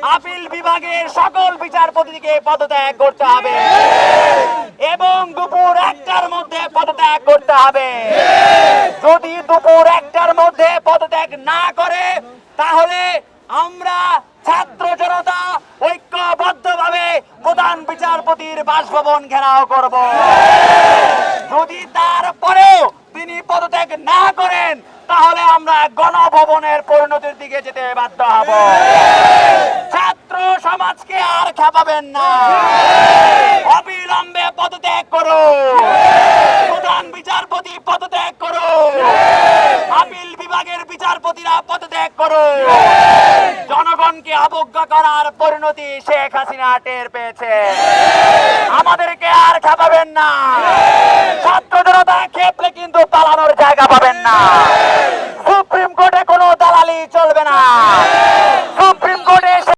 Appeal বিভাগের সকল বিচারপতিকে পদত্যাগ করতে হবে এবং দুপুর 1টার মধ্যে পদত্যাগ করতে হবে। যদি দুপুর 1টার মধ্যে পদত্যাগ না করে তাহলে আমরা ছাত্র জনতা ঐক্যবদ্ধভাবে প্রধান বিচারপতির বাসভবন ঘেরাও করব। যদি তারপরেও তিনি পদত্যাগ না করেন তাহলে আমরা গণভবনের পরিণতির দিকে যেতে বাধ্য হব। ছাত্র সমাজকে আর খেপাবেন না, অবিলম্বে পদত্যাগ করো, প্রধান বিচারপতি পদত্যাগ করো, আপিল বিভাগের বিচারপতিরা পদত্যাগ করো। জনগণকে অবজ্ঞা করার পরিণতি শেখ হাসিনা টের পেয়েছে। আমাদেরকে আর খেপাবেন না। ছাত্র জনতা খেপলে কিন্তু পালানোর জায়গা পাবেন না। সুপ্রিম কোর্টে কোনো দালালি চলবে না।